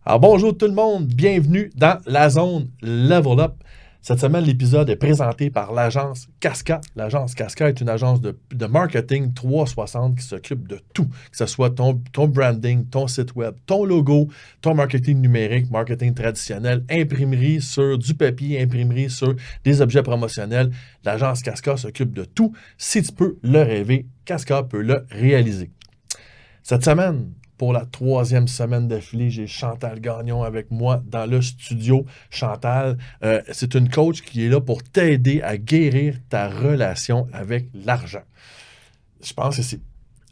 Alors bonjour tout le monde, bienvenue dans la zone Level Up. Cette semaine, l'épisode est présenté par l'agence Casca. L'agence Casca est une agence de marketing 360 qui s'occupe de tout, que ce soit ton branding, ton site web, ton logo, ton marketing numérique, marketing traditionnel, imprimerie sur du papier, imprimerie sur des objets promotionnels. L'agence Casca s'occupe de tout. Si tu peux le rêver, Casca peut le réaliser. Cette semaine, pour la 3e semaine d'affilée, j'ai Chantal Gagnon avec moi dans le studio. Chantal, c'est une coach qui est là pour t'aider à guérir ta relation avec l'argent. Je pense que c'est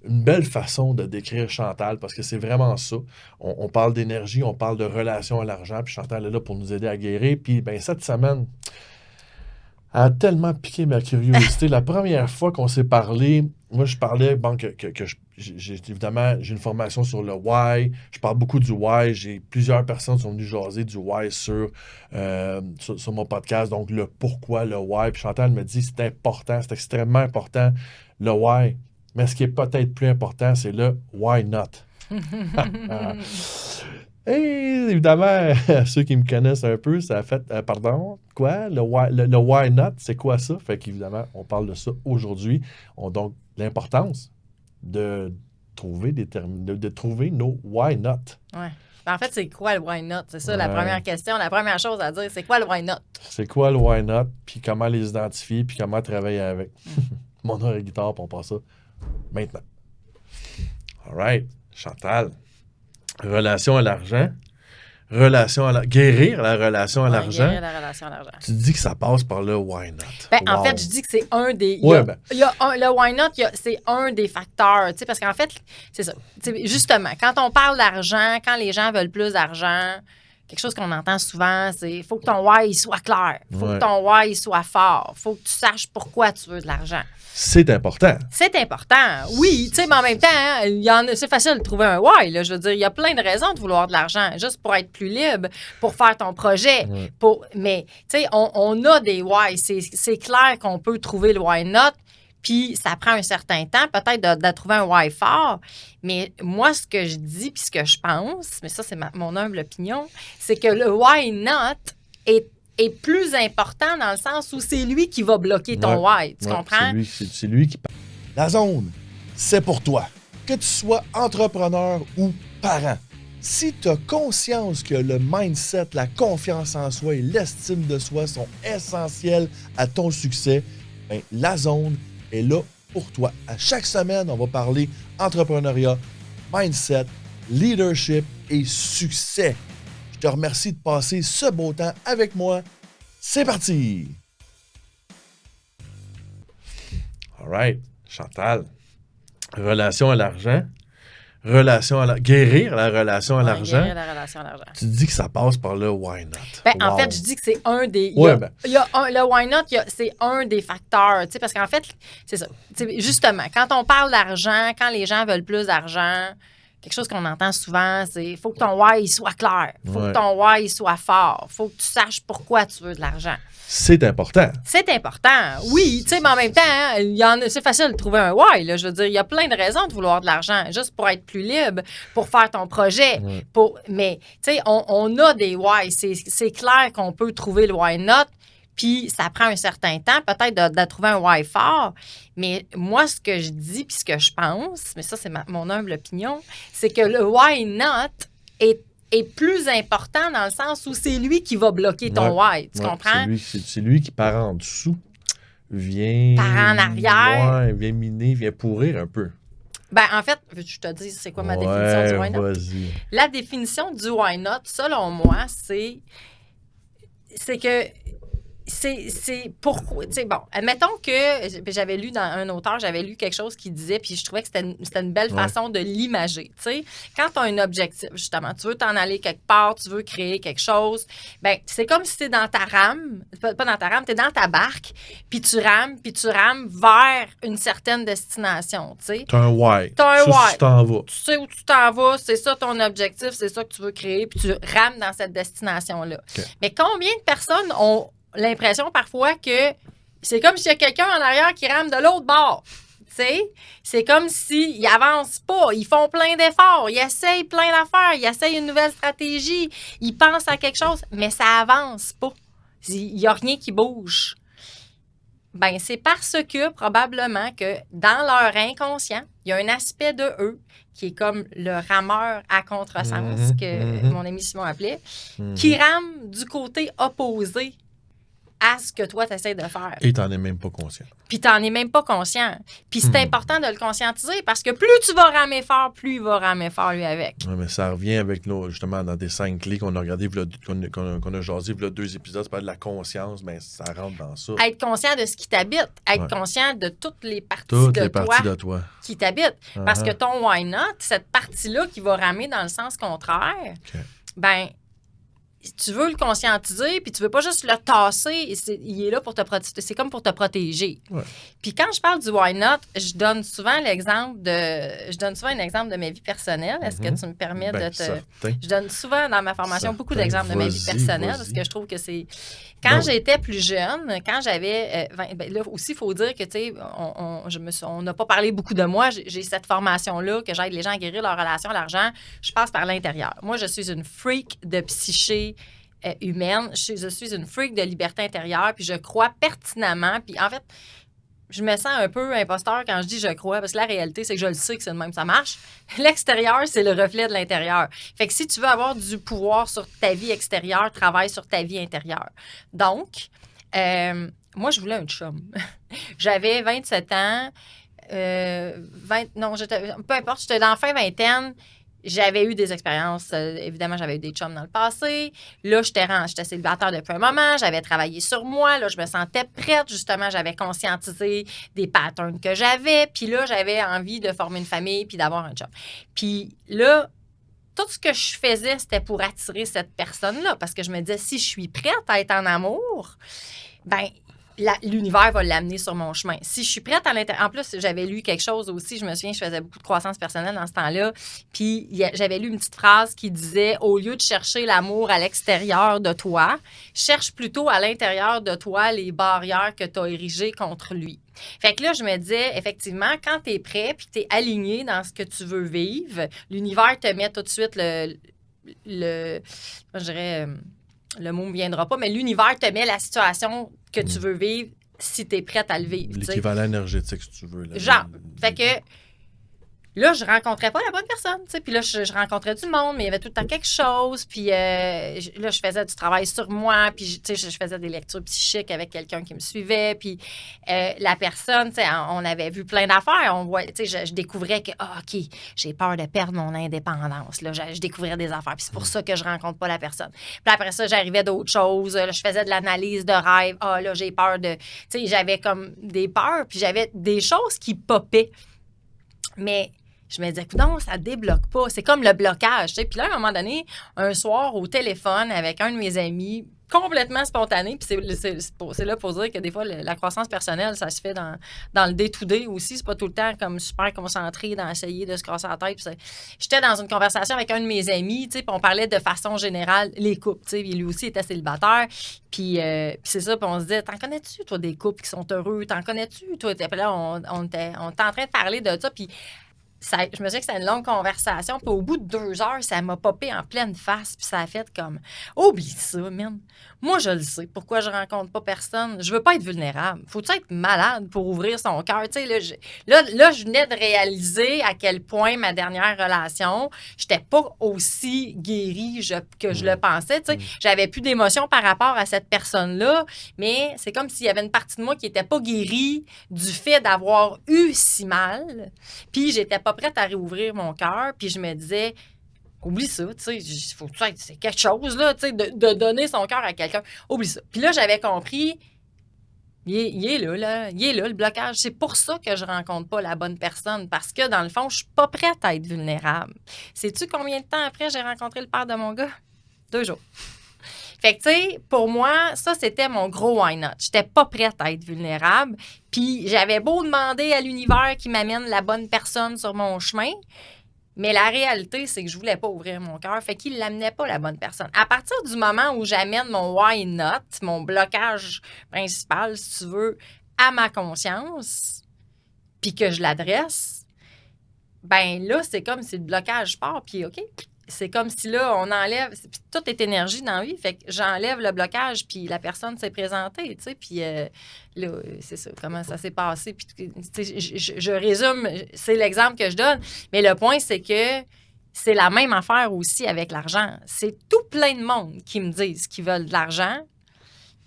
une belle façon de décrire Chantal parce que c'est vraiment ça. On parle d'énergie, on parle de relation à l'argent, puis Chantal est là pour nous aider à guérir. Puis cette semaine, elle a tellement piqué ma curiosité. La première fois qu'on s'est parlé, moi, je parlais évidemment, j'ai une formation sur le why. Je parle beaucoup du why. J'ai plusieurs personnes qui sont venues jaser du why sur mon podcast. Donc, le pourquoi, le why. Puis Chantal me dit, c'est important, c'est extrêmement important, le why. Mais ce qui est peut-être plus important, c'est le why not. Et évidemment, ceux qui me connaissent un peu, ça a fait, pardon, quoi? Le why not, c'est quoi ça? Fait qu'évidemment, on parle de ça aujourd'hui. Donc, l'importance de trouver de trouver nos why not. Ouais. En fait, c'est quoi le why not? C'est ça la première question. La première chose à dire, c'est quoi le why not? C'est quoi le why not? Puis comment les identifier? Puis comment travailler avec? Mon heure et guitare, puis on passe ça maintenant. All right. Chantal. Relation à l'argent. Guérir la relation à l'argent. Guérir la relation à l'argent. Tu dis que ça passe par le why not. En fait, je dis que c'est un des... le why not, c'est un des facteurs. Parce qu'en fait, c'est ça. Justement, quand on parle d'argent, quand les gens veulent plus d'argent, quelque chose qu'on entend souvent, c'est il faut que ton why il soit clair. Il faut que ton why il soit fort. Il faut que tu saches pourquoi tu veux de l'argent. C'est important. C'est important, oui. Mais en même temps, c'est facile de trouver un why. Là. Je veux dire, il y a plein de raisons de vouloir de l'argent, juste pour être plus libre, pour faire ton projet. Mais, on a des why. C'est clair qu'on peut trouver le why not, puis ça prend un certain temps, peut-être, de trouver un why fort. Mais moi, ce que je dis, puis ce que je pense, mais ça, c'est mon humble opinion, c'est que le why not est plus important dans le sens où c'est lui qui va bloquer ton why. Tu comprends? C'est lui qui... La zone, c'est pour toi. Que tu sois entrepreneur ou parent. Si tu as conscience que le mindset, la confiance en soi et l'estime de soi sont essentiels à ton succès, la zone est là pour toi. À chaque semaine, on va parler entrepreneuriat, mindset, leadership et succès. Je te remercie de passer ce beau temps avec moi. C'est parti! All right. Chantal. Relation à l'argent. Guérir la relation à l'argent. Guérir la relation à l'argent. Tu dis que ça passe par le why not. En fait, je dis que c'est un des... le why not, c'est un des facteurs. Parce qu'en fait, c'est ça. Justement, quand on parle d'argent, quand les gens veulent plus d'argent, quelque chose qu'on entend souvent, c'est il faut que ton why il soit clair. Il faut que ton why il soit fort. Il faut que tu saches pourquoi tu veux de l'argent. C'est important. C'est important, oui. Mais en même temps, c'est facile de trouver un why. Là. Je veux dire, il y a plein de raisons de vouloir de l'argent, juste pour être plus libre, pour faire ton projet. Mais, on a des why. C'est clair qu'on peut trouver le why not. Puis, ça prend un certain temps, peut-être, de trouver un why fort. Mais moi, ce que je dis puis ce que je pense, mais ça, c'est mon humble opinion, c'est que le why not est plus important dans le sens où c'est lui qui va bloquer ton why. Tu comprends? C'est lui qui, par en dessous, vient... Par en arrière. Vient miner, vient pourrir un peu. En fait, je te dis, c'est quoi ma définition du why not? Vas-y. La définition du why not, selon moi, c'est que... C'est pourquoi. Admettons que j'avais lu dans un auteur, j'avais lu quelque chose qui disait, puis je trouvais que c'était une belle façon de l'imager. Quand tu as un objectif, justement, tu veux t'en aller quelque part, tu veux créer quelque chose, c'est comme si tu es dans ta rame, pas dans ta rame, tu es dans ta barque, puis tu rames vers une certaine destination. Tu as un why. Tu as un why. Tu t'en vas. Tu sais où tu t'en vas, c'est ça ton objectif, c'est ça que tu veux créer, puis tu rames dans cette destination-là. Okay. Mais combien de personnes ont l'impression parfois que c'est comme s'il y a quelqu'un en arrière qui rame de l'autre bord. tu sais, c'est comme s'ils avancent pas, ils font plein d'efforts, ils essayent plein d'affaires, ils essayent une nouvelle stratégie, ils pensent à quelque chose, mais ça avance pas. Il n'y a rien qui bouge. Ben, c'est parce que, probablement, que dans leur inconscient, il y a un aspect de eux qui est comme le rameur à contresens, que mon ami Simon appelait, qui rame du côté opposé à ce que toi, tu essaies de faire. Et t'en es même pas conscient. Puis t'en es même pas conscient. Puis c'est important de le conscientiser parce que plus tu vas ramer fort, plus il va ramer fort lui avec. Ouais, mais ça revient avec nous, justement, dans des 5 clés qu'on a regardé, qu'on a jasé, il y a 2 épisodes, c'est pas de la conscience, mais ça rentre dans ça. Être conscient de ce qui t'habite, être conscient de toutes les parties de toi qui t'habitent. Parce que ton why not, cette partie-là qui va ramer dans le sens contraire, ben tu veux le conscientiser, puis tu veux pas juste le tasser, il est là pour te protéger. C'est comme pour te protéger. Ouais. Puis quand je parle du why not, je donne souvent un exemple de ma vie personnelle. Est-ce que tu me permets de te... Certain. Je donne souvent dans ma formation beaucoup d'exemples de ma vie personnelle parce que je trouve que c'est... Quand j'étais plus jeune, quand j'avais... là aussi, il faut dire que, tu sais, on n'a pas parlé beaucoup de moi. J'ai cette formation-là, que j'aide les gens à guérir leur relation à l'argent. Je passe par l'intérieur. Moi, je suis une freak de psyché humaine. Je suis une freak de liberté intérieure, puis je crois pertinemment. Puis en fait, je me sens un peu imposteur quand je dis je crois, parce que la réalité, c'est que je le sais que c'est de même, ça marche. L'extérieur, c'est le reflet de l'intérieur. Fait que si tu veux avoir du pouvoir sur ta vie extérieure, travaille sur ta vie intérieure. Donc, moi, je voulais un chum. J'avais 27 ans. Peu importe, j'étais dans la fin vingtaine. J'avais eu des expériences. Évidemment, j'avais eu des chums dans le passé. Là, j'étais célibataire depuis un moment. J'avais travaillé sur moi. Là, je me sentais prête. Justement, j'avais conscientisé des patterns que j'avais. Puis là, j'avais envie de former une famille puis d'avoir un chum. Puis là, tout ce que je faisais, c'était pour attirer cette personne-là. Parce que je me disais, si je suis prête à être en amour, ben l'univers va l'amener sur mon chemin. Si je suis prête à l'intérieur... En plus, j'avais lu quelque chose aussi. Je me souviens, je faisais beaucoup de croissance personnelle dans ce temps-là. Puis j'avais lu une petite phrase qui disait « Au lieu de chercher l'amour à l'extérieur de toi, cherche plutôt à l'intérieur de toi les barrières que tu as érigées contre lui. » Fait que là, je me disais, effectivement, quand tu es prêt puis tu es aligné dans ce que tu veux vivre, l'univers te met tout de suite je dirais... le mot ne me viendra pas, mais l'univers te met la situation que tu veux vivre si tu es prête à le vivre. L'équivalent énergétique, si tu veux. Là. Genre. Fait que là, je rencontrais pas la bonne personne. Puis là, je rencontrais du monde, mais il y avait tout le temps quelque chose. Puis là, je faisais du travail sur moi. Puis, je faisais des lectures psychiques avec quelqu'un qui me suivait. Puis la personne, on avait vu plein d'affaires. Je découvrais que, OK, j'ai peur de perdre mon indépendance. Là, je découvrais des affaires. Puis c'est pour ça que je rencontre pas la personne. Puis après ça, j'arrivais d'autres choses. Là, je faisais de l'analyse de rêve. Là, j'ai peur de... j'avais comme des peurs. Puis j'avais des choses qui popaient. Mais je me disais, non, ça débloque pas. C'est comme le blocage. Puis là, à un moment donné, un soir, au téléphone, avec un de mes amis, complètement spontané, puis c'est là pour dire que des fois, la croissance personnelle, ça se fait dans le day-to-day aussi. C'est pas tout le temps comme super concentré dans essayer de se casser la tête. J'étais dans une conversation avec un de mes amis, puis on parlait de façon générale les couples. Lui aussi était célibataire. Puis c'est ça, puis on se disait, t'en connais-tu, toi, des couples qui sont heureux? T'en connais-tu, toi? Puis là, on était en train de parler de ça, puis je me souviens que c'était une longue conversation. Puis au bout de 2 heures, ça m'a popé en pleine face. Puis ça a fait comme, oublie ça, man. Moi, je le sais. Pourquoi je rencontre pas personne? Je veux pas être vulnérable. Faut-tu être malade pour ouvrir son cœur? Tu sais, là, je venais de réaliser à quel point ma dernière relation, j'étais pas aussi guérie que je le pensais. Tu sais, j'avais plus d'émotion par rapport à cette personne-là. Mais c'est comme s'il y avait une partie de moi qui était pas guérie du fait d'avoir eu si mal. Puis j'étais pas prête à réouvrir mon cœur, puis je me disais, oublie ça, tu sais, faut que c'est quelque chose, là, tu sais, de donner son cœur à quelqu'un. Oublie ça. Puis là, j'avais compris, il est là, le blocage. C'est pour ça que je rencontre pas la bonne personne, parce que, dans le fond, je suis pas prête à être vulnérable. Sais-tu combien de temps après j'ai rencontré le père de mon gars? 2 jours. Fait que, tu sais, pour moi, ça, c'était mon gros why not. J'étais pas prête à être vulnérable. Puis, j'avais beau demander à l'univers qui m'amène la bonne personne sur mon chemin, mais la réalité, c'est que je voulais pas ouvrir mon cœur. Fait qu'il l'amenait pas, la bonne personne. À partir du moment où j'amène mon why not, mon blocage principal, si tu veux, à ma conscience, puis que je l'adresse, ben là, c'est comme si le blocage part, puis OK. C'est comme si là, on enlève, puis tout est énergie dans la vie, fait que j'enlève le blocage, puis la personne s'est présentée, tu sais, puis là, c'est ça, comment ça s'est passé, puis tu sais, je résume, c'est l'exemple que je donne, mais le point, c'est que c'est la même affaire aussi avec l'argent. C'est tout plein de monde qui me disent qu'ils veulent de l'argent,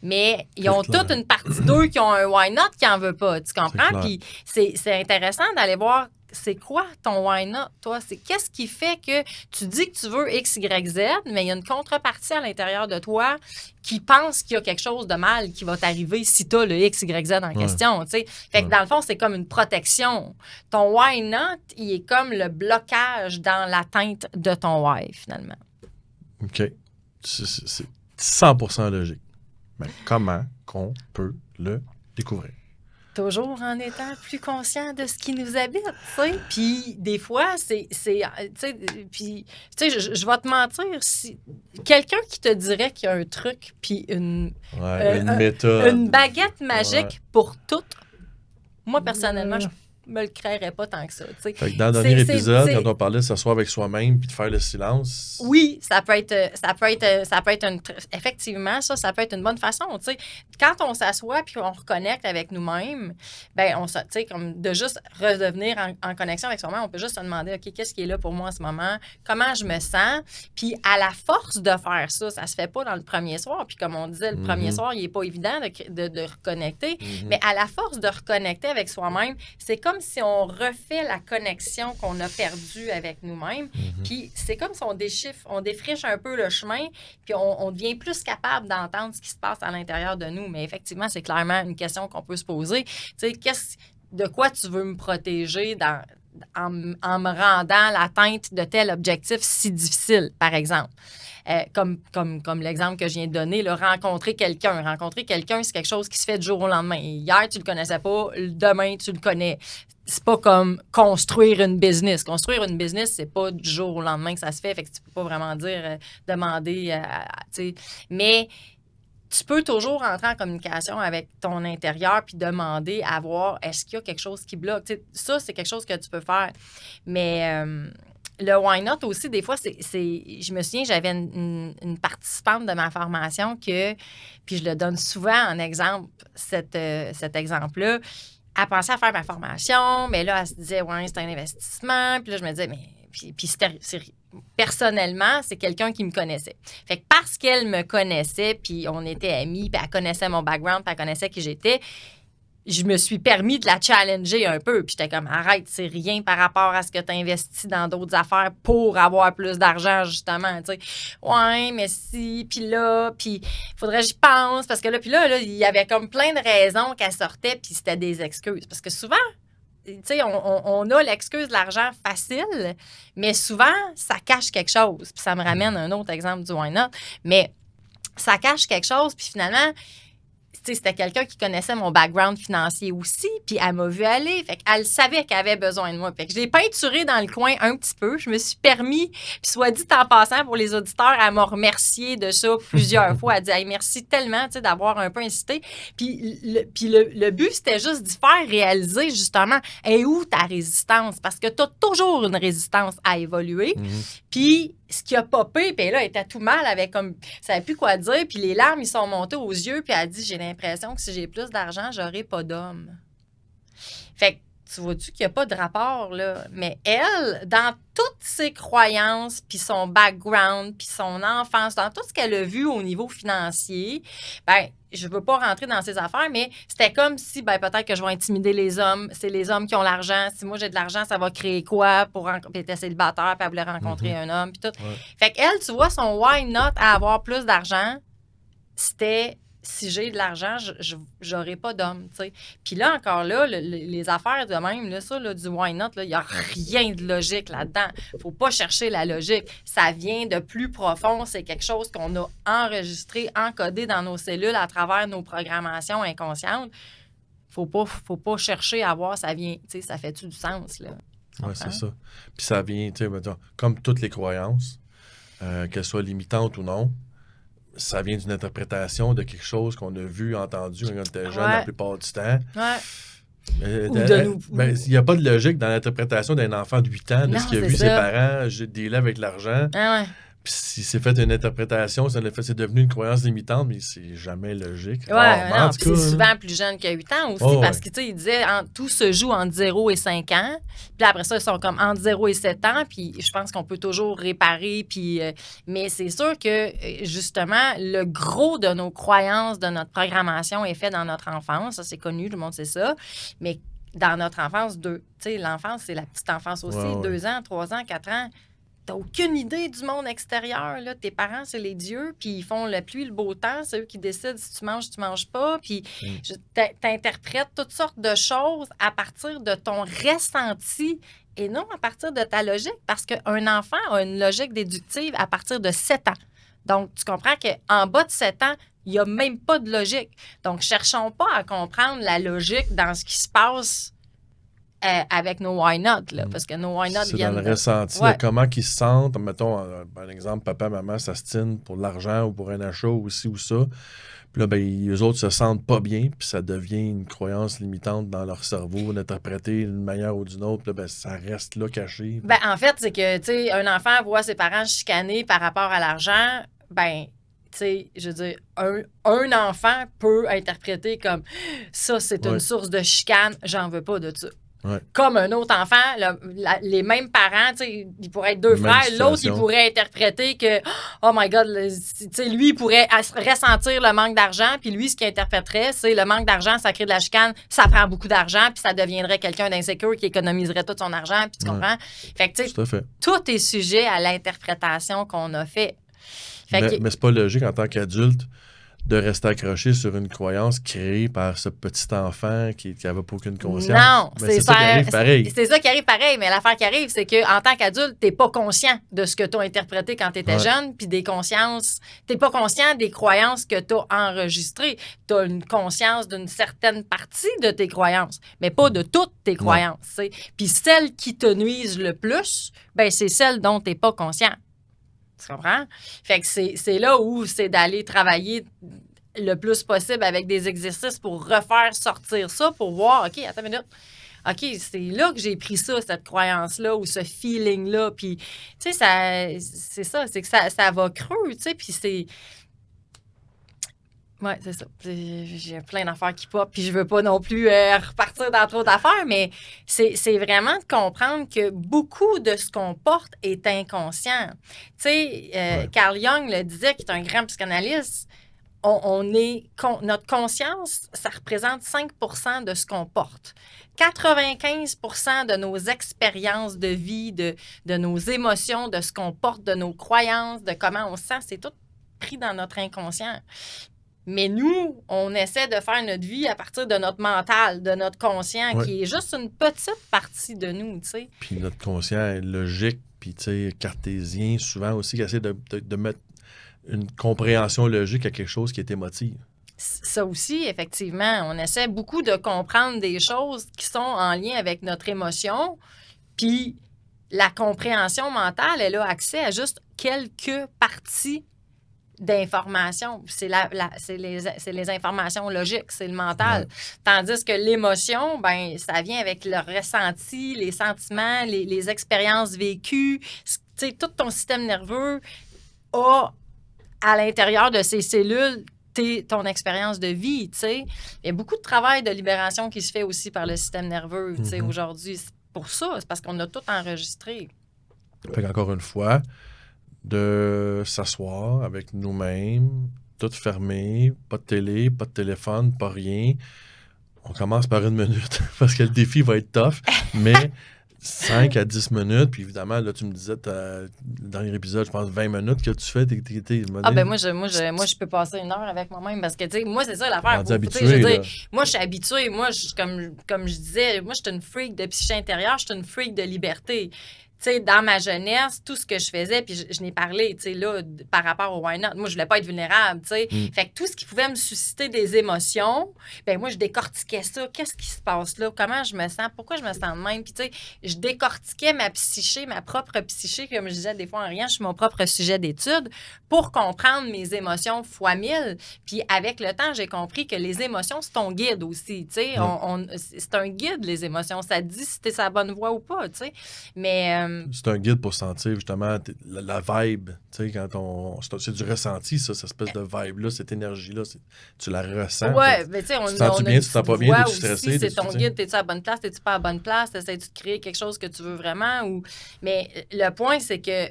mais ils ont toute une partie d'eux qui ont un why not qui n'en veut pas, tu comprends? Puis c'est intéressant d'aller voir c'est quoi ton why not, toi? C'est qu'est-ce qui fait que tu dis que tu veux X, Y, Z, mais il y a une contrepartie à l'intérieur de toi qui pense qu'il y a quelque chose de mal qui va t'arriver si tu as le X, Y, Z en question, tu sais. Fait que dans le fond, c'est comme une protection. Ton why not, il est comme le blocage dans l'atteinte de ton why, finalement. OK. C'est 100% logique. Mais comment qu'on peut le découvrir? Toujours en étant plus conscient de ce qui nous habite, tu sais. Puis des fois, tu sais, puis, tu sais, je vais te mentir, si quelqu'un qui te dirait qu'il y a un truc, puis une méthode, une baguette magique pour tout, moi, personnellement, je me le créerais pas tant que ça, tu sais. Fait que dans le dernier épisode, quand on parlait de s'asseoir avec soi-même puis de faire le silence. Oui, ça peut être effectivement, ça peut être une bonne façon, tu sais. Quand on s'assoit puis on reconnecte avec nous-mêmes, ben tu sais, comme de juste redevenir en connexion avec soi-même, on peut juste se demander, OK, qu'est-ce qui est là pour moi en ce moment? Comment je me sens? Puis à la force de faire ça, ça se fait pas dans le premier soir. Puis comme on disait, le premier soir, il est pas évident de reconnecter. Mais à la force de reconnecter avec soi-même, c'est comme si on refait la connexion qu'on a perdue avec nous-mêmes. Puis c'est comme si on défriche un peu le chemin, puis on devient plus capable d'entendre ce qui se passe à l'intérieur de nous. Mais effectivement, c'est clairement une question qu'on peut se poser. Tu sais, de quoi tu veux me protéger en me rendant l'atteinte de tel objectif si difficile, par exemple? Comme l'exemple que je viens de donner, rencontrer quelqu'un. Rencontrer quelqu'un, c'est quelque chose qui se fait du jour au lendemain. Hier, tu le connaissais pas. Demain, tu le connais. C'est pas comme construire une business. Construire une business, c'est pas du jour au lendemain que ça se fait. Fait que tu peux pas vraiment dire, demander, tu sais. Mais tu peux toujours entrer en communication avec ton intérieur puis demander à voir est-ce qu'il y a quelque chose qui bloque. Tu sais, ça, c'est quelque chose que tu peux faire. Mais le why not aussi, des fois, je me souviens, j'avais une participante de ma formation puis je le donne souvent en exemple, cet exemple-là. Elle pensait à faire ma formation, mais là, elle se disait, ouais, c'est un investissement. Puis là, je me disais, mais. Puis personnellement, c'est quelqu'un qui me connaissait. Fait que parce qu'elle me connaissait, puis on était amis, puis elle connaissait mon background, puis elle connaissait qui j'étais, je me suis permis de la challenger un peu. Puis j'étais comme, arrête, c'est rien par rapport à ce que tu as investi dans d'autres affaires pour avoir plus d'argent, justement. Tu sais, ouais, mais si, puis là, puis faudrait que j'y pense. Parce que là, puis là, il y avait comme plein de raisons qu'elle sortait, puis c'était des excuses. Parce que souvent, tu sais, on a l'excuse de l'argent facile, mais souvent, ça cache quelque chose. Puis ça me ramène à un autre exemple du why not. Mais ça cache quelque chose, puis finalement, c'était quelqu'un qui connaissait mon background financier aussi, puis elle m'a vu aller. Fait qu'elle savait qu'elle avait besoin de moi. Fait que je l'ai peinturé dans le coin un petit peu. Je me suis permis, puis soit dit en passant pour les auditeurs, elle m'a remercié de ça plusieurs fois. Elle dit hey, merci tellement d'avoir un peu incité. Puis le but, c'était juste d'y faire réaliser justement où ta résistance? Parce que tu as toujours une résistance à évoluer. Puis ce qui a popé, puis là, elle était tout mal avec comme, ça savait plus quoi dire, puis les larmes, ils sont montées aux yeux, puis elle a dit, j'ai l'impression que si j'ai plus d'argent, j'aurai pas d'homme. Fait que, tu vois-tu qu'il n'y a pas de rapport, là? Mais elle, dans toutes ses croyances, puis son background, puis son enfance, dans tout ce qu'elle a vu au niveau financier, ben je veux pas rentrer dans ses affaires, mais c'était comme si, ben peut-être que je vais intimider les hommes. C'est les hommes qui ont l'argent. Si moi, j'ai de l'argent, ça va créer quoi? Puis elle était célibataire, puis elle voulait rencontrer un homme, puis tout. Ouais. Fait qu'elle, tu vois, son why not à avoir plus d'argent, c'était... Si j'ai de l'argent, j'aurai pas d'homme, tu sais. Puis là, encore là, les affaires de même, là, ça, là, du why not, il n'y a rien de logique là-dedans. Faut pas chercher la logique. Ça vient de plus profond. C'est quelque chose qu'on a enregistré, encodé dans nos cellules à travers nos programmations inconscientes. Faut pas chercher à voir ça vient, tu sais, ça fait-tu du sens, là? Oui, c'est ça. Puis ça vient, tu sais, comme toutes les croyances, qu'elles soient limitantes ou non, ça vient d'une interprétation de quelque chose qu'on a vu, entendu quand on était jeune la plupart du temps. Ouais. Il n'y a pas de logique dans l'interprétation d'un enfant de 8 ans de ce qu'il a vu ses parents dealer avec l'argent. Ah ouais. Puis s'il s'est fait une interprétation, c'est devenu une croyance limitante, mais c'est jamais logique. Ouais, c'est souvent plus jeune que 8 ans aussi, parce que, tu sais, il disait, tout se joue entre 0 et 5 ans. Puis après ça, ils sont comme entre 0 et 7 ans, puis je pense qu'on peut toujours réparer. Puis, mais c'est sûr que, justement, le gros de nos croyances, de notre programmation est fait dans notre enfance. Ça, c'est connu, tout le monde sait ça. Mais dans notre enfance, tu sais, l'enfance, c'est la petite enfance aussi, 2 ans, 3 ans, 4 ans. T'as aucune idée du monde extérieur, là. Tes parents, c'est les dieux, puis ils font la pluie, le beau temps. C'est eux qui décident si tu manges pas. Puis t'interprètes toutes sortes de choses à partir de ton ressenti et non à partir de ta logique, parce qu'un enfant a une logique déductive à partir de 7 ans. Donc, tu comprends qu'en bas de 7 ans, il n'y a même pas de logique. Donc, cherchons pas à comprendre la logique dans ce qui se passe avec nos why not, là, parce que nos why not c'est viennent dans le ressenti. Comment ils se sentent. Mettons, par exemple, papa, maman s'astinent pour l'argent ou pour un achat ou ci ou ça. Puis là, eux autres se sentent pas bien, puis ça devient une croyance limitante dans leur cerveau, d'interpréter d'une manière ou d'une autre. Là, ça reste là caché. En fait, c'est que, tu sais, un enfant voit ses parents chicaner par rapport à l'argent, tu sais, je veux dire, un enfant peut interpréter comme ça, c'est une source de chicane, j'en veux pas de ça. Ouais. Comme un autre enfant, les mêmes parents, ils pourraient être deux frères, l'autre, il pourrait interpréter que, oh my God, lui, il pourrait ressentir le manque d'argent, puis lui, ce qu'il interpréterait, c'est le manque d'argent, ça crée de la chicane, ça prend beaucoup d'argent, puis ça deviendrait quelqu'un d'insécure qui économiserait tout son argent, puis tu comprends? Fait que, tu sais, tout est sujet à l'interprétation qu'on a fait. Mais c'est pas logique en tant qu'adulte de rester accroché sur une croyance créée par ce petit enfant qui n'avait pas aucune conscience. Non, c'est ça qui arrive pareil. C'est ça qui arrive pareil, mais l'affaire qui arrive, c'est qu'en tant qu'adulte, tu n'es pas conscient de ce que tu as interprété quand tu étais jeune, puis des consciences. Tu n'es pas conscient des croyances que tu as enregistrées. Tu as une conscience d'une certaine partie de tes croyances, mais pas de toutes tes croyances. Puis celles qui te nuisent le plus, c'est celles dont tu n'es pas conscient. Tu comprends? Fait que c'est là où c'est d'aller travailler le plus possible avec des exercices pour refaire sortir ça, pour voir, OK, attends une minute. OK, c'est là que j'ai pris ça, cette croyance-là ou ce feeling-là. Puis, tu sais, c'est ça, c'est que ça va creux, tu sais, puis c'est... Oui, c'est ça. J'ai plein d'affaires qui pop, puis je veux pas non plus repartir dans trop d'affaires, mais c'est vraiment de comprendre que beaucoup de ce qu'on porte est inconscient. Tu sais, Carl Jung le disait, qui est un grand psychanalyste, notre conscience, ça représente 5 % de ce qu'on porte. 95 % de nos expériences de vie, de nos émotions, de ce qu'on porte, de nos croyances, de comment on se sent, c'est tout pris dans notre inconscient. Mais nous, on essaie de faire notre vie à partir de notre mental, de notre conscient, qui est juste une petite partie de nous, tu sais. Puis notre conscient est logique, puis tu sais, cartésien, souvent aussi, qui essaie de mettre une compréhension logique à quelque chose qui est émotif. Ça aussi, effectivement, on essaie beaucoup de comprendre des choses qui sont en lien avec notre émotion, puis la compréhension mentale, elle a accès à juste quelques parties d'informations. C'est les informations logiques, c'est le mental. Ouais. Tandis que l'émotion, ça vient avec le ressenti, les sentiments, les expériences vécues. Tout ton système nerveux a à l'intérieur de ces cellules ton expérience de vie. Il y a beaucoup de travail de libération qui se fait aussi par le système nerveux aujourd'hui. C'est pour ça, c'est parce qu'on a tout enregistré. Fait qu'encore une fois, de s'asseoir avec nous-mêmes, tout fermé, pas de télé, pas de téléphone, pas rien. On commence par 1 minute parce que le défi va être tough, mais 5 à 10 minutes, puis évidemment, là, tu me disais, le dernier épisode, je pense 20 minutes que tu fais. Moi, je peux passer 1 heure avec moi-même parce que, tu sais, moi, c'est ça l'affaire. Moi, je suis habituée. Moi, comme je disais, moi, je suis une freak de psyché intérieure, je suis une freak de liberté. sais, dans ma jeunesse, tout ce que je faisais, puis je n'ai parlé, tu sais, là, par rapport au Why Not. Moi, je voulais pas être vulnérable, tu sais. Fait que tout ce qui pouvait me susciter des émotions, ben moi, je décortiquais ça. Qu'est-ce qui se passe là? Comment je me sens? Pourquoi je me sens de même? Puis, tu sais, je décortiquais ma psyché, ma propre psyché, comme je disais des fois en riant, je suis mon propre sujet d'étude, pour comprendre mes émotions fois 1000. Puis, avec le temps, j'ai compris que les émotions, c'est ton guide aussi, tu sais. C'est un guide, les émotions. Ça te dit si t'es sur la bonne voie ou pas, tu sais. Mais... C'est un guide pour sentir justement la vibe. Tu sais, c'est du ressenti, ça, cette espèce de vibe-là, cette énergie-là. Tu la ressens. Ouais, mais tu sais, on tu te sens-tu bien, tu te sens pas bien, t'es-tu stressé? C'est ton guide, t'es-tu à la bonne place, t'es-tu pas à la bonne place, t'essaies-tu de créer quelque chose que tu veux vraiment? Mais le point, c'est que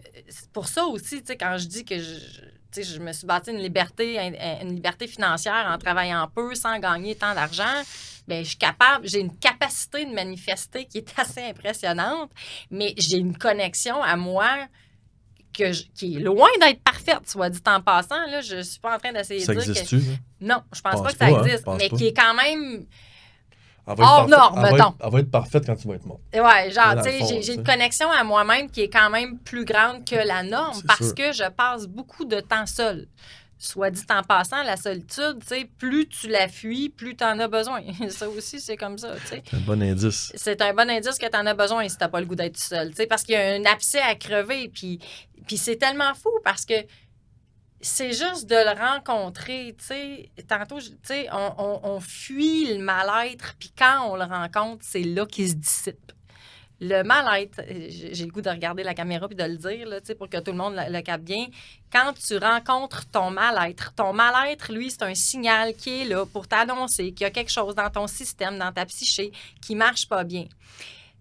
pour ça aussi, tu sais, quand je dis que je me suis bâti une liberté financière en travaillant peu, sans gagner tant d'argent, bien, j'ai une capacité de manifester qui est assez impressionnante, mais j'ai une connexion à moi qui est loin d'être parfaite, soit dit en passant. Là, je ne suis pas en train d'essayer de dire que... Ça existe-tu, ça? Non, je pense pas que ça existe, mais qui est quand même... hors norme, mettons. Elle va être parfaite quand tu vas être mort. Ouais, genre, tu sais, j'ai une connexion à moi-même qui est quand même plus grande que la norme parce que je passe beaucoup de temps seule. Soit dit en passant, la solitude, tu sais, plus tu la fuis, plus tu en as besoin. Ça aussi, c'est comme ça, tu sais. C'est un bon indice. C'est un bon indice que tu en as besoin si tu n'as pas le goût d'être seul, tu sais, parce qu'il y a un abcès à crever, puis c'est tellement fou parce que c'est juste de le rencontrer, tu sais. Tantôt, tu sais, on fuit le mal-être, puis quand on le rencontre, c'est là qu'il se dissipe. Le mal-être, j'ai le goût de regarder la caméra puis de le dire, là, pour que tout le monde le capte bien. Quand tu rencontres ton mal-être, lui, c'est un signal qui est là pour t'annoncer qu'il y a quelque chose dans ton système, dans ta psyché, qui marche pas bien.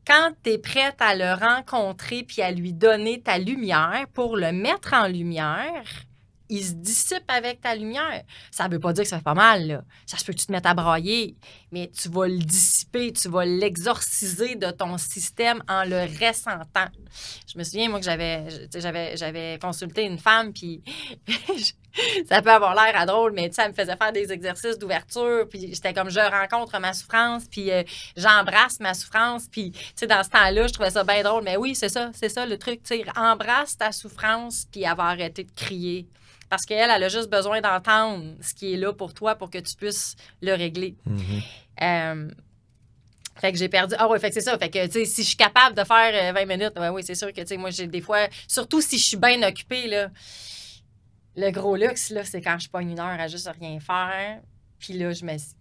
Quand tu es prête à le rencontrer puis à lui donner ta lumière pour le mettre en lumière, il se dissipe avec ta lumière. Ça ne veut pas dire que ça fait pas mal, là. Ça se peut que tu te mettes à brailler, mais tu vas le dissiper, tu vas l'exorciser de ton système en le ressentant. Je me souviens, moi, que j'avais consulté une femme, puis ça peut avoir l'air à drôle, mais elle me faisait faire des exercices d'ouverture, puis j'étais comme, je rencontre ma souffrance, puis j'embrasse ma souffrance, puis dans ce temps-là, je trouvais ça bien drôle, mais oui, c'est ça le truc, embrasse ta souffrance, puis elle va arrêter de crier. Parce qu'elle, elle a juste besoin d'entendre ce qui est là pour toi pour que tu puisses le régler. Fait que j'ai perdu... Ah oui, fait que c'est ça. Fait que, tu sais, si je suis capable de faire 20 minutes, oui, c'est sûr que, tu sais, moi, j'ai des fois... Surtout si je suis bien occupée, là, le gros luxe, là, c'est quand je pogne 1 heure à juste rien faire, puis là, je m'assieds,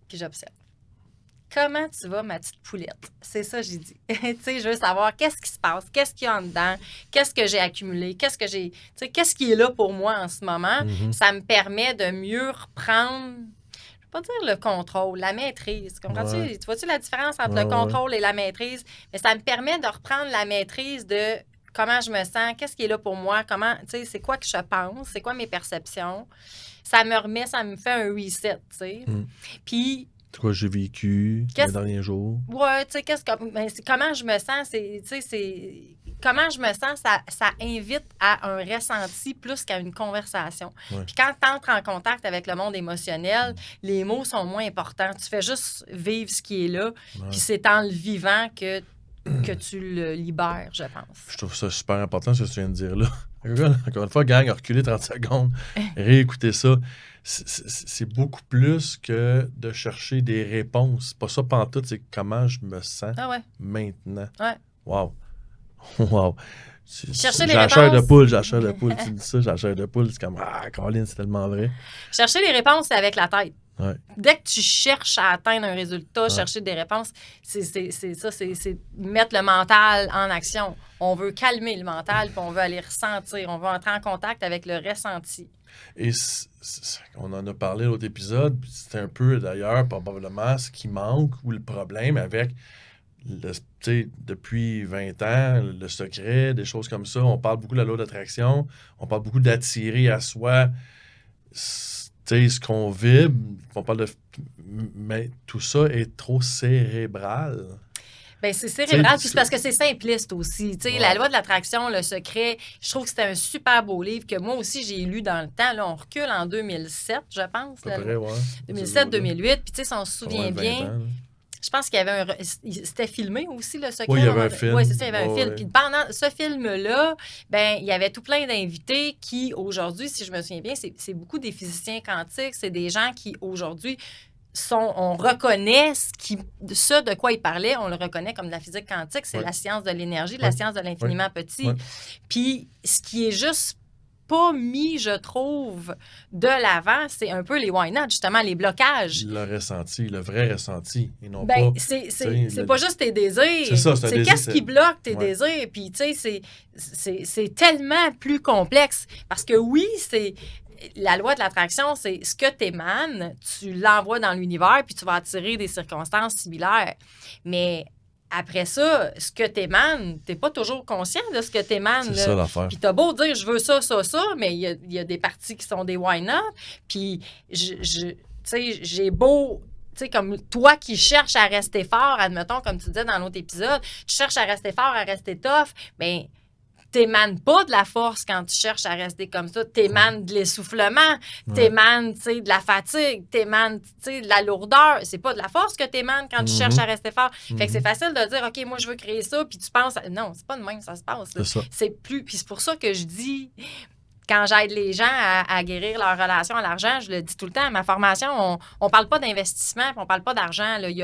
puis j'observe. Comment tu vas, ma petite poulette? C'est ça, j'ai dit. Tu sais, je veux savoir qu'est-ce qui se passe, qu'est-ce qu'il y a en dedans, qu'est-ce que j'ai accumulé, qu'est-ce qui est là pour moi en ce moment. Ça me permet de mieux reprendre, je ne vais pas dire le contrôle, la maîtrise. Comprends-tu? Tu vois-tu la différence entre le contrôle et la maîtrise? Mais ça me permet de reprendre la maîtrise de comment je me sens, qu'est-ce qui est là pour moi, comment, tu sais, c'est quoi que je pense, c'est quoi mes perceptions. Ça me fait un reset, tu sais. Puis, c'est quoi j'ai vécu les derniers jours? Ouais, tu sais, comment je me sens, comment je me sens, ça invite à un ressenti plus qu'à une conversation. Puis quand tu entres en contact avec le monde émotionnel, les mots sont moins importants. Tu fais juste vivre ce qui est là, puis c'est en le vivant que tu le libères, je pense. Je trouve ça super important, ce que tu viens de dire là. Encore une fois, gang, reculer 30 secondes, réécouter ça. C'est beaucoup plus que de chercher des réponses. Pas ça pantoute, c'est comment je me sens maintenant. Ouais. Wow. Wow. Chercher les j'ai réponses. J'ai la chair de poule. Tu dis ça, j'ai la chair de poule. C'est comme, Caroline, c'est tellement vrai. Chercher les réponses, c'est avec la tête. Ouais. Dès que tu cherches à atteindre un résultat, chercher des réponses, c'est ça, c'est mettre le mental en action. On veut calmer le mental, puis on veut aller ressentir, on veut entrer en contact avec le ressenti. Et on en a parlé l'autre épisode, puis c'était un peu d'ailleurs probablement ce qui manque ou le problème avec, depuis 20 ans, le secret, des choses comme ça. On parle beaucoup de la loi d'attraction, on parle beaucoup d'attirer à soi ce qu'on vibre, on parle de... Mais tout ça est trop cérébral. Bien, c'est cérébral, puis c'est parce que c'est simpliste aussi. La loi de l'attraction, le secret, je trouve que c'était un super beau livre que moi aussi, j'ai lu dans le temps. Là, on recule en 2007, je pense. 2007-2008, puis si on se souvient bien... Je pense qu'il y avait c'était filmé aussi, le secret. Oui, il y avait un film. Oui, c'est ça, il y avait un film. Ouais. Puis pendant ce film-là, ben il y avait tout plein d'invités qui, aujourd'hui, si je me souviens bien, c'est beaucoup des physiciens quantiques. C'est des gens qui, aujourd'hui, on reconnaît ce de quoi ils parlaient, on le reconnaît comme de la physique quantique. C'est la science de l'énergie, la science de l'infiniment petit. Puis ce qui est juste pas mis, je trouve, de l'avant, c'est un peu les why not, justement, les blocages. Le ressenti, le vrai ressenti. Et non ben, pas, c'est pas juste tes désirs. C'est ça, c'est un désir, qu'est-ce qui bloque tes désirs. Puis, tu sais, c'est tellement plus complexe. Parce que oui, c'est... La loi de l'attraction, c'est ce que tu émanes, tu l'envoies dans l'univers, puis tu vas attirer des circonstances similaires. Mais... Après ça, ce que tu émanes, tu n'es pas toujours conscient de ce que tu émanes. C'est ça l'affaire. Puis tu as beau dire, je veux ça, ça, ça, mais il y a des parties qui sont des why not. Puis, j'ai beau... Tu sais, comme toi qui cherches à rester fort, admettons, comme tu disais dans l'autre épisode, tu cherches à rester fort, à rester tough, bien... t'émanes pas de la force quand tu cherches à rester comme ça. T'émanes de l'essoufflement, t'émanes, tu sais, de la fatigue, t'émanes, tu sais, de la lourdeur. C'est pas de la force que t'émanes quand tu cherches à rester fort. Fait que c'est facile de dire, OK, moi, je veux créer ça, puis tu penses... Non, c'est pas de même, ça se passe. C'est ça. C'est plus... Puis c'est pour ça que je dis... Quand j'aide les gens à guérir leur relation à l'argent, je le dis tout le temps, à ma formation, on parle pas d'investissement, puis on parle pas d'argent. Là. Il y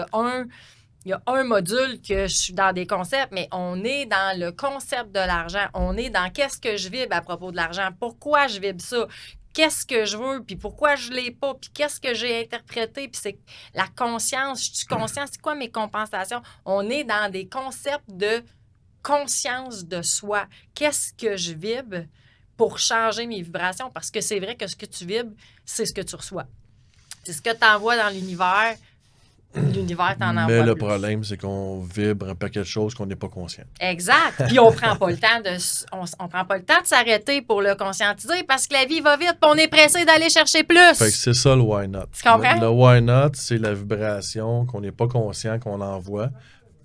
a un module que je suis dans des concepts, mais on est dans le concept de l'argent. On est dans qu'est-ce que je vibre à propos de l'argent. Pourquoi je vibre ça? Qu'est-ce que je veux? Puis pourquoi je ne l'ai pas? Puis qu'est-ce que j'ai interprété? Puis c'est la conscience. Je suis conscient. C'est quoi mes compensations? On est dans des concepts de conscience de soi. Qu'est-ce que je vibre pour changer mes vibrations? Parce que c'est vrai que ce que tu vibres, c'est ce que tu reçois. C'est ce que tu envoies dans l'univers. L'univers t'en envoie Mais le plus. problème, c'est qu'on vibre un paquet de choses qu'on n'est pas conscient. Exact. Puis on prend pas le temps on prend pas le temps de s'arrêter pour le conscientiser parce que la vie va vite, puis on est pressé d'aller chercher plus. Fait que c'est ça le why not. Tu comprends? Le why not, c'est la vibration qu'on n'est pas conscient qu'on envoie.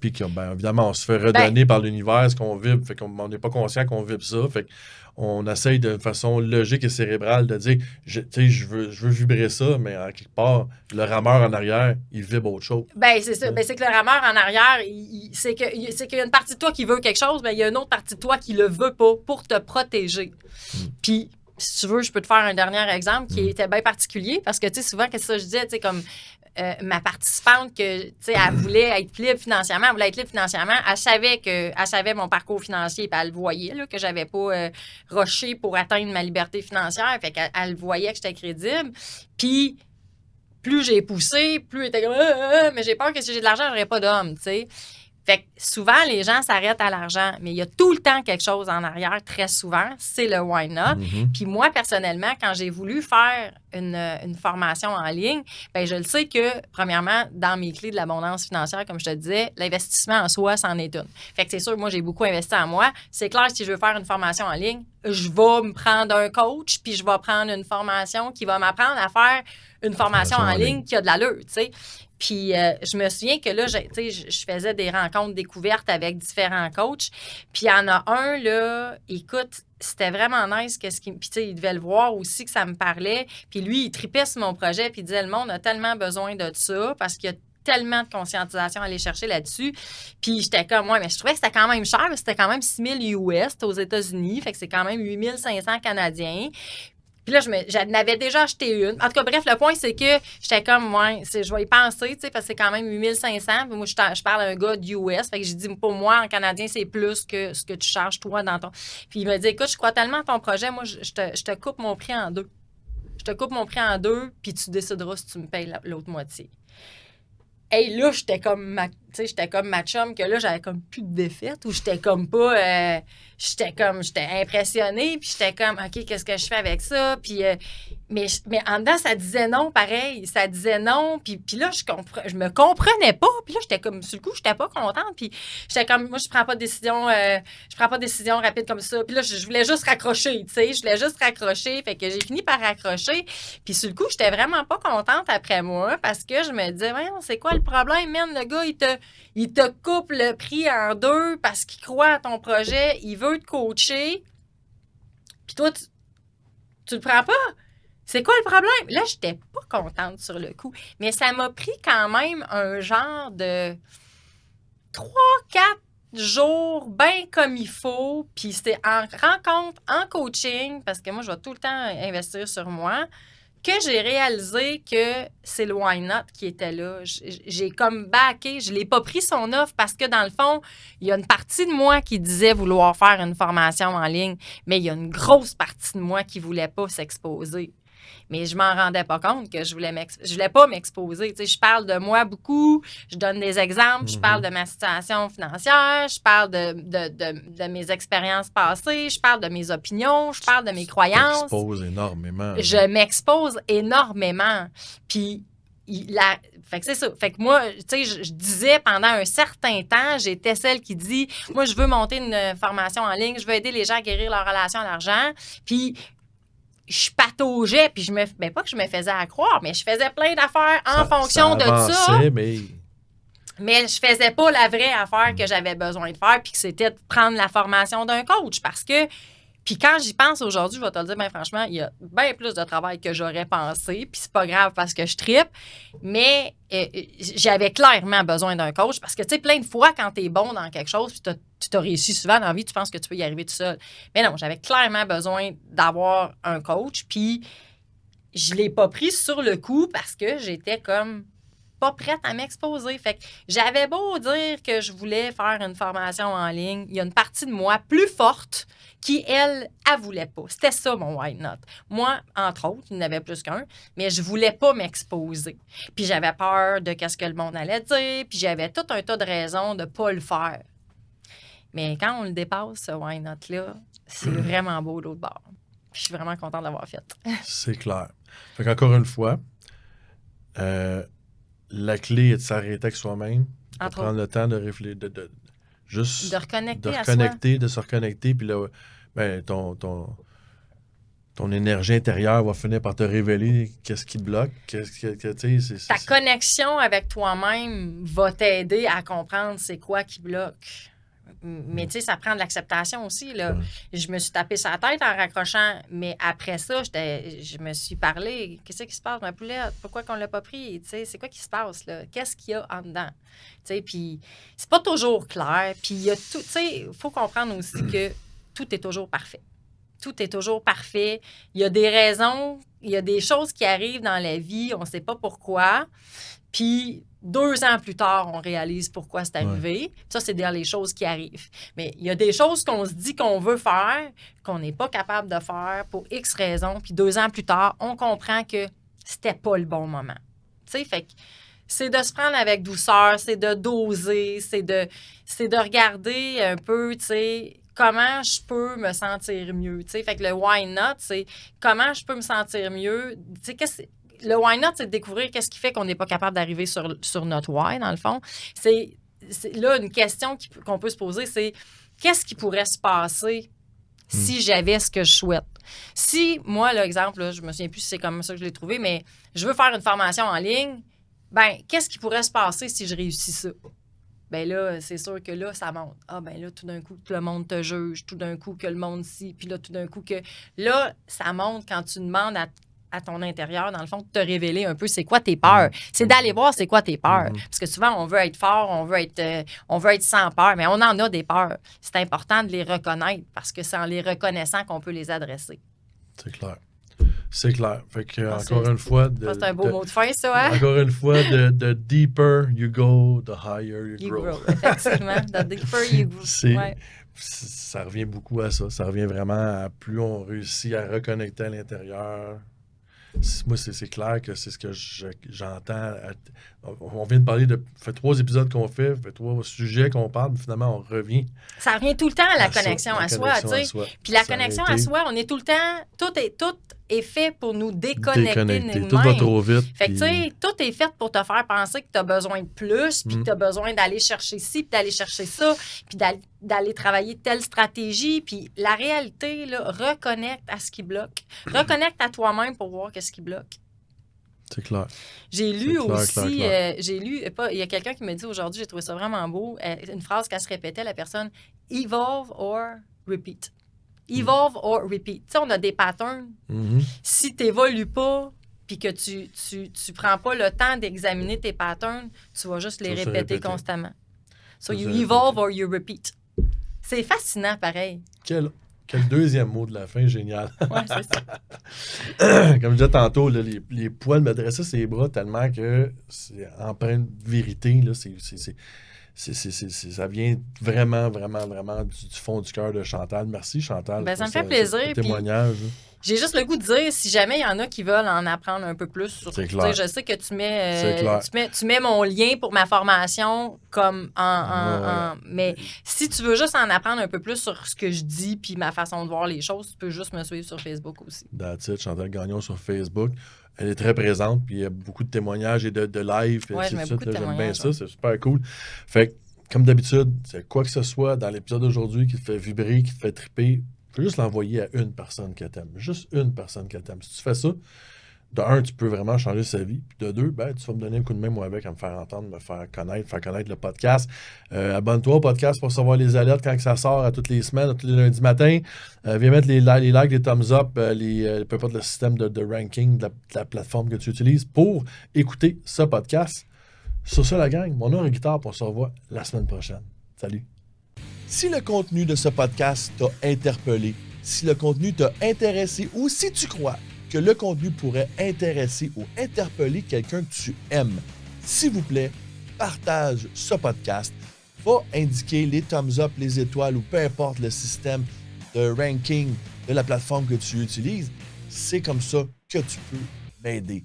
Puis que, ben, évidemment, on se fait redonner par l'univers ce qu'on vibre. Fait qu'on n'est pas conscient qu'on vibre ça. Fait qu'on essaye de façon logique et cérébrale de dire, je veux vibrer ça, mais en quelque part, le rameur en arrière, il vibre autre chose. Ben, c'est ça. Ben, c'est que le rameur en arrière, c'est qu'il y a une partie de toi qui veut quelque chose, mais il y a une autre partie de toi qui le veut pas pour te protéger. Puis, si tu veux, je peux te faire un dernier exemple qui était bien particulier parce que, tu sais, souvent, qu'est-ce que je disais, tu sais, comme ma participante, que, tu sais, elle voulait être libre financièrement, elle savait mon parcours financier, puis elle voyait là, que j'avais pas rushé pour atteindre ma liberté financière, fait qu'elle voyait que j'étais crédible. Puis, plus j'ai poussé, plus elle était comme mais j'ai peur que si j'ai de l'argent, j'aurais pas d'homme, tu sais. Fait que souvent, les gens s'arrêtent à l'argent, mais il y a tout le temps quelque chose en arrière, très souvent, c'est le why not. Puis moi, personnellement, quand j'ai voulu faire une formation en ligne, bien, je le sais que, premièrement, dans mes clés de l'abondance financière, comme je te disais, l'investissement en soi, c'en est une. Fait que c'est sûr, moi, j'ai beaucoup investi en moi. C'est clair, si je veux faire une formation en ligne, je vais me prendre un coach, puis je vais prendre une formation qui va m'apprendre à faire une formation en ligne qui a de l'allure, tu sais. Puis je me souviens que là, je faisais des rencontres découvertes avec différents coachs. Puis il y en a un, là, écoute, c'était vraiment nice. Puis tu sais, il devait le voir aussi que ça me parlait. Puis lui, il tripait sur mon projet. Puis il disait, le monde a tellement besoin de ça parce qu'il y a tellement de conscientisation à aller chercher là-dessus. Puis j'étais comme, ouais, mais je trouvais que c'était quand même cher. C'était quand même 6 000 US aux États-Unis. Fait que c'est quand même 8 500 Canadiens. Puis là, j'en avais déjà acheté une. En tout cas, bref, le point, c'est que j'étais comme, ouais, je vais y penser, tu sais, parce que c'est quand même 8 500. Puis moi, je parle à un gars d'US. Fait que j'ai dit, pour moi, en canadien, c'est plus que ce que tu charges, toi, dans ton... Puis il m'a dit, écoute, je crois tellement à ton projet, moi, je te coupe mon prix en deux. Je te coupe mon prix en deux, puis tu décideras si tu me payes l'autre moitié. Hey, là, j'étais comme ma chum, que là, j'avais comme plus de défaite, ou j'étais comme pas... j'étais impressionnée, puis j'étais comme, OK, qu'est-ce que je fais avec ça? Puis, mais en dedans, ça disait non, pareil. Ça disait non, puis là, je me comprenais pas. Puis là, j'étais comme, sur le coup, j'étais pas contente. Puis j'étais comme, moi, je prends pas de décision rapide comme ça. Puis là, je voulais juste raccrocher, tu sais. Je voulais juste raccrocher. Fait que j'ai fini par raccrocher. Puis sur le coup, j'étais vraiment pas contente après moi, parce que je me disais, voyons, c'est quoi le problème, man? Le gars, il te coupe le prix en deux parce qu'il croit à ton projet, il veut te coacher, puis toi, tu le prends pas. C'est quoi le problème? Là, j'étais pas contente sur le coup. Mais ça m'a pris quand même un genre de 3-4 jours, bien comme il faut. Puis c'était en rencontre, en coaching, parce que moi, je vais tout le temps investir sur moi, que j'ai réalisé que c'est le Why Not qui était là. J'ai comme backé. Je l'ai pas pris son offre parce que, dans le fond, il y a une partie de moi qui disait vouloir faire une formation en ligne, mais il y a une grosse partie de moi qui voulait pas s'exposer. Mais je m'en rendais pas compte que je voulais pas m'exposer. Tu sais, je parle de moi beaucoup, je donne des exemples, je parle de ma situation financière, je parle de mes expériences passées, je parle de mes opinions, je parle de mes croyances. Tu t'exposes énormément. Je m'expose énormément. Puis, fait que c'est ça. Fait que moi, tu sais, je disais pendant un certain temps, j'étais celle qui dit, moi, je veux monter une formation en ligne, je veux aider les gens à guérir leur relation à l'argent. Puis, je pataugeais, puis pas que je me faisais à croire, mais je faisais plein d'affaires en fonction de ça. Mais je faisais pas la vraie affaire que j'avais besoin de faire, puis que c'était de prendre la formation d'un coach. Parce que, puis quand j'y pense aujourd'hui, je vais te le dire, bien franchement, il y a bien plus de travail que j'aurais pensé, puis c'est pas grave parce que je trippe, mais j'avais clairement besoin d'un coach. Parce que, tu sais, plein de fois, quand tu es bon dans quelque chose, puis tu t'as réussi souvent dans la vie, tu penses que tu peux y arriver tout seul. Mais non, j'avais clairement besoin d'avoir un coach, puis je l'ai pas pris sur le coup parce que j'étais comme pas prête à m'exposer. Fait que j'avais beau dire que je voulais faire une formation en ligne, il y a une partie de moi plus forte qui, elle voulait pas. C'était ça, mon why not. Moi, entre autres, il y en avait plus qu'un, mais je voulais pas m'exposer. Puis j'avais peur de qu'est-ce que le monde allait dire, puis j'avais tout un tas de raisons de pas le faire. Mais quand on le dépasse, ce why not-là, c'est vraiment beau l'autre bord. Puis je suis vraiment contente d'avoir fait. C'est clair. Fait qu'encore une fois, la clé est de s'arrêter avec soi-même, de prendre le temps de réfléchir, juste de reconnecter, de se reconnecter, puis là, ben, ton énergie intérieure va finir par te révéler qu'est-ce qui te bloque, Ta connexion avec toi-même va t'aider à comprendre c'est quoi qui bloque. Mais tu sais, ça prend de l'acceptation aussi, là. Ouais. Je me suis tapé sa tête en raccrochant, mais après ça, je me suis parlé. Qu'est-ce qui se passe, ma poulette? Pourquoi qu'on l'a pas pris? Tu sais, c'est quoi qui se passe, là? Qu'est-ce qu'il y a en dedans? Tu sais, puis c'est pas toujours clair. Puis il y a tout, tu sais, il faut comprendre aussi que tout est toujours parfait. Tout est toujours parfait. Il y a des raisons, il y a des choses qui arrivent dans la vie, on sait pas pourquoi. Puis 2 ans plus tard, on réalise pourquoi c'est arrivé. Ouais. Ça, c'est dans les choses qui arrivent. Mais il y a des choses qu'on se dit qu'on veut faire, qu'on n'est pas capable de faire pour X raisons. Puis 2 ans plus tard, on comprend que c'était pas le bon moment. Tu sais, fait que c'est de se prendre avec douceur, c'est de doser, c'est de regarder un peu, tu sais, comment je peux me sentir mieux. Tu sais, fait que le why not, c'est comment je peux me sentir mieux. Tu sais, le why not, c'est de découvrir qu'est-ce qui fait qu'on n'est pas capable d'arriver sur notre why, dans le fond. C'est là, une question qu'on peut se poser, c'est qu'est-ce qui pourrait se passer si j'avais ce que je souhaite? Si, moi, l'exemple, là, je me souviens plus si c'est comme ça que je l'ai trouvé, mais je veux faire une formation en ligne, ben qu'est-ce qui pourrait se passer si je réussis ça? Ben là, c'est sûr que là, ça monte. Ah, ben là, tout d'un coup, tout le monde te juge, tout d'un coup, que le monde si, puis là, tout d'un coup, que là, ça monte quand tu demandes à ton intérieur, dans le fond, de te révéler un peu c'est quoi tes peurs. C'est d'aller voir c'est quoi tes peurs. Parce que souvent, on veut être fort, on veut être sans peur, mais on en a des peurs. C'est important de les reconnaître parce que c'est en les reconnaissant qu'on peut les adresser. C'est clair. C'est clair. Fait que, encore une fois... C'est un beau mot de fin, ça, hein? Encore une fois, the deeper you go, the higher you grow. Effectivement. The deeper you grow. Ça revient beaucoup à ça. Ça revient vraiment à plus on réussit à reconnecter à l'intérieur. Moi, c'est clair que c'est ce que j'entends. On vient de parler ça fait 3 épisodes qu'on fait 3 sujets qu'on parle, mais finalement, on revient. Ça revient tout le temps à la connexion à soi, tu sais. Puis la connexion à soi, on est tout le temps... Tout est fait pour nous déconnecter nous-mêmes. Tout va trop vite. Fait que, tu sais, tout est fait pour te faire penser que tu as besoin de plus, puis que tu as besoin d'aller chercher ci, puis d'aller chercher ça, puis d'aller travailler telle stratégie. Puis la réalité, là, reconnecte à ce qui bloque. Reconnecte à toi-même pour voir qu'est-ce qui bloque. C'est clair. J'ai lu aussi, il y a quelqu'un qui m'a dit aujourd'hui, j'ai trouvé ça vraiment beau, une phrase qu'elle se répétait, la personne, « Evolve or repeat ». Evolve or repeat. Tu sais, on a des patterns. Si tu n'évolues pas, puis que tu prends pas le temps d'examiner tes patterns, tu vas juste les répéter constamment. So, you evolve or you repeat. C'est fascinant, pareil. Quel deuxième mot de la fin, génial. Ouais, c'est ça. Comme je disais tantôt, là, les poils me dressaient ses bras tellement que c'est empreint de vérité. Là, ça vient vraiment, vraiment, vraiment du fond du cœur de Chantal. Merci, Chantal. Ben, ça me fait plaisir. Pour témoignage. J'ai juste le goût de dire, si jamais il y en a qui veulent en apprendre un peu plus sur c'est clair. Je sais que tu mets mon lien pour ma formation comme mais si tu veux juste en apprendre un peu plus sur ce que je dis puis ma façon de voir les choses, tu peux juste me suivre sur Facebook aussi. That's it, Chantal Gagnon sur Facebook. Elle est très présente, puis il y a beaucoup de témoignages et de live. Oui, j'aime bien ça, c'est super cool. Fait que, comme d'habitude, c'est quoi que ce soit dans l'épisode d'aujourd'hui qui te fait vibrer, qui te fait triper, tu peux juste l'envoyer à une personne que t'aimes. Juste une personne que t'aimes. Si tu fais ça, de un, tu peux vraiment changer sa vie. Puis de deux, ben, tu vas me donner un coup de main, moi, avec, à me faire entendre, me faire connaître le podcast. Abonne-toi au podcast pour recevoir les alertes quand ça sort à toutes les semaines, tous les lundis matins. Viens mettre les likes, les thumbs up, peu importe le système de ranking de la plateforme que tu utilises pour écouter ce podcast. Sur ça, la gang, mon nom est Guitare, on se revoit la semaine prochaine. Salut! Si le contenu de ce podcast t'a interpellé, si le contenu t'a intéressé ou si tu crois que le contenu pourrait intéresser ou interpeller quelqu'un que tu aimes, s'il vous plaît, partage ce podcast. Va indiquer les thumbs up, les étoiles ou peu importe le système de ranking de la plateforme que tu utilises. C'est comme ça que tu peux m'aider.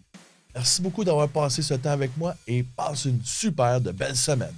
Merci beaucoup d'avoir passé ce temps avec moi et passe une super de belle semaine.